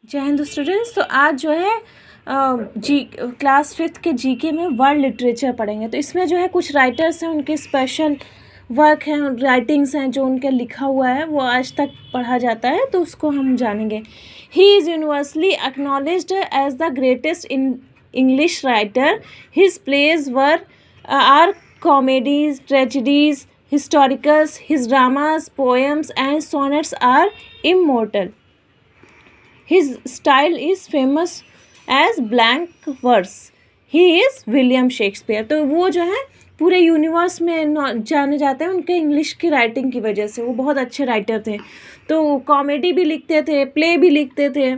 जय हिंद स्टूडेंट्स। तो आज जो है जी क्लास 5th के जीके में वर्ल्ड लिटरेचर पढ़ेंगे। तो इसमें जो है कुछ राइटर्स हैं, उनके स्पेशल वर्क हैं, राइटिंग्स हैं जो उनके लिखा हुआ है वो आज तक पढ़ा जाता है, तो उसको हम जानेंगे। He is universally acknowledged as the greatest English writer. His plays are comedies, tragedies, historicals. His dramas, poems and sonnets are immortal. His style is famous as blank verse. He is William Shakespeare. तो वो जो है पूरे universe में जाने जाते हैं उनके इंग्लिश की राइटिंग की वजह से। वो बहुत अच्छे राइटर थे। तो कॉमेडी भी लिखते थे, प्ले भी लिखते थे,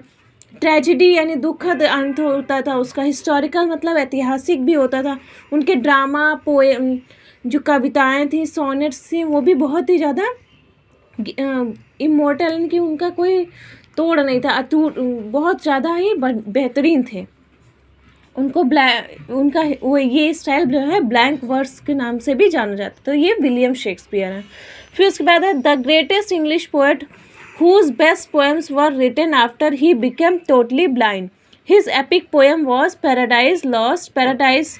ट्रेजिडी यानी दुखद अंत होता था उसका, हिस्टोरिकल मतलब ऐतिहासिक भी होता था। उनके ड्रामा, पोएम, जो कविताएं थी, सोनेट्स थी, वो भी बहुत ही ज़्यादा इमोर्टल, यानी उनका कोई तोड़ नहीं था, बहुत ज़्यादा ही बेहतरीन थे। उनको उनका वो ये स्टाइल जो है ब्लैंक वर्स के नाम से भी जाना जाता है। तो ये विलियम शेक्सपियर है। फिर उसके बाद है the greatest English poet whose best poems were written after he became totally blind. His epic poem was Paradise Lost, Paradise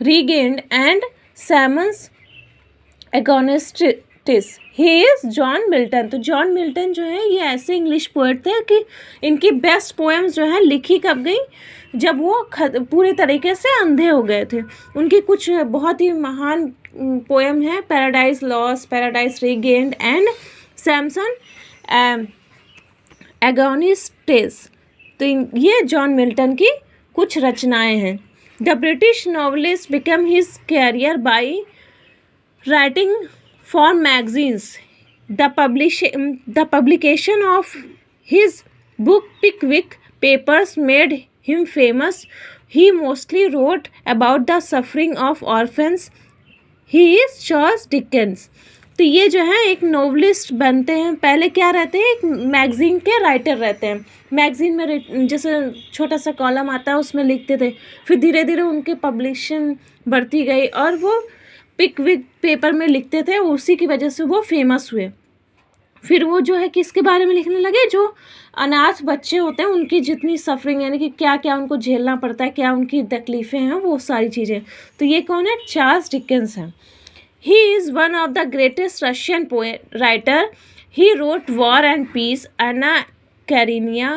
Regained and Salmon's Agonistis. He is John Milton. तो John Milton जो है ये ऐसे English poet थे कि इनकी best poems जो है लिखी कब गई, जब वो पूरे तरीके से अंधे हो गए थे। उनकी कुछ बहुत ही महान पोएम है, paradise lost, paradise regained and Samson Agonistes. तो ये जॉन मिल्टन की कुछ रचनाएं हैं। The British novelist become his career by writing for magazines. The publication of his book Pickwick Papers made him famous. He mostly wrote about the suffering of orphans. He is Charles Dickens. तो ये जो है एक novelist बनते हैं। पहले क्या रहते हैं, एक मैगज़ीन के राइटर रहते हैं। मैगज़ीन में जैसे छोटा सा कॉलम आता है उसमें लिखते थे, फिर धीरे धीरे उनके पब्लिशन बढ़ती गई और वो पिकविक पेपर में लिखते थे, उसी की वजह से वो फेमस हुए। फिर वो जो है किसके बारे में लिखने लगे, जो अनाथ बच्चे होते हैं उनकी जितनी सफरिंग, यानी कि क्या क्या उनको झेलना पड़ता है, क्या उनकी तकलीफ़ें हैं, वो सारी चीज़ें। तो ये कौन है, चार्ल्स डिकेंस हैं। He is one of the greatest Russian writer. He wrote War and Peace, Anna Karenina.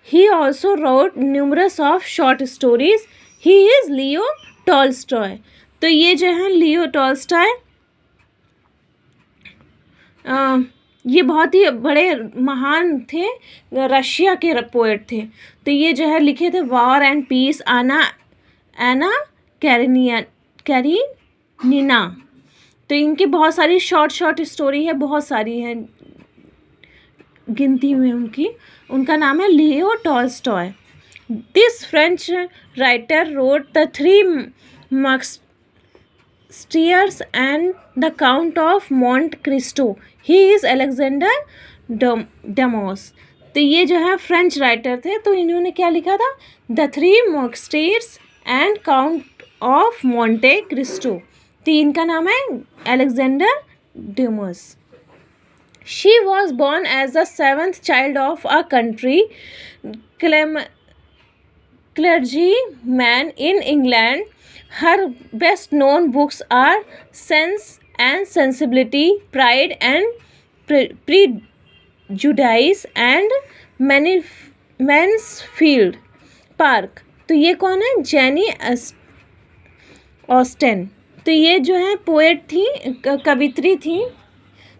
He also wrote numerous of short stories. He is Leo Tolstoy. तो ये जो है लियो टॉल्स्टॉय, ये बहुत ही बड़े महान थे, रशिया के पोएट थे। तो ये जो है लिखे थे War and Peace, Anna Karenina. तो इनकी बहुत सारी शॉर्ट स्टोरी है, बहुत सारी है, गिनती हुई उनकी। उनका नाम है Leo Tolstoy. This French writer wrote the 3 Musketeers and the Count of Monte Cristo. He is Alexander Dumas. तो ये जो है फ्रेंच राइटर थे। तो इन्होंने क्या लिखा था, the 3 Musketeers and Count of Monte Cristo. तो इनका नाम है Alexander Dumas. She was born as the 7th child of a country clergyman in England. Her best known books are Sense and Sensibility, Pride and Prejudice and Mansfield Park. तो ये कौन है, jenny ऑस्टेन। तो ये जो है पोएट थी, कवित्री थी।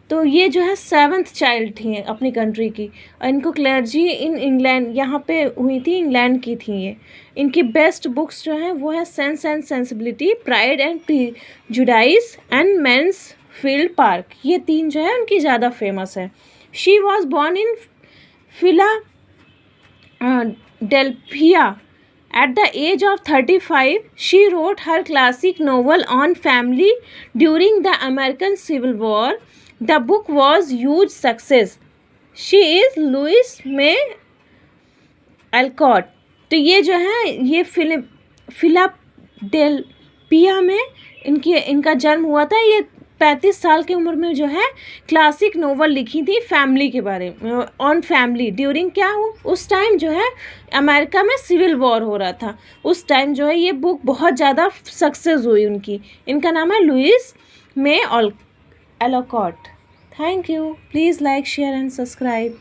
तो ये जो है 7th चाइल्ड थी अपनी कंट्री की, और इनको क्लर्जी इन इंग्लैंड यहाँ पे हुई थी, इंग्लैंड की थी ये। इनकी बेस्ट बुक्स जो हैं वो है sense and sensibility, pride and prejudice and Mansfield park. ये 3 जो है उनकी ज़्यादा फेमस है। She was born in Philadelphia. At the age of 35, she wrote her classic novel on family during the American Civil War. The book was huge success. She is Louise May Alcott. तो ये जो है ये Philadelphia में इनका जन्म हुआ था। ये 35 साल की उम्र में जो है क्लासिक नोवेल लिखी थी फैमिली के बारे में, ऑन फैमिली। ड्यूरिंग क्या हो, उस टाइम जो है अमेरिका में सिविल वॉर हो रहा था, उस टाइम जो है ये बुक बहुत ज़्यादा सक्सेस हुई उनकी। इनका नाम है Louisa May Alcott. Thank you. Please like, share and subscribe.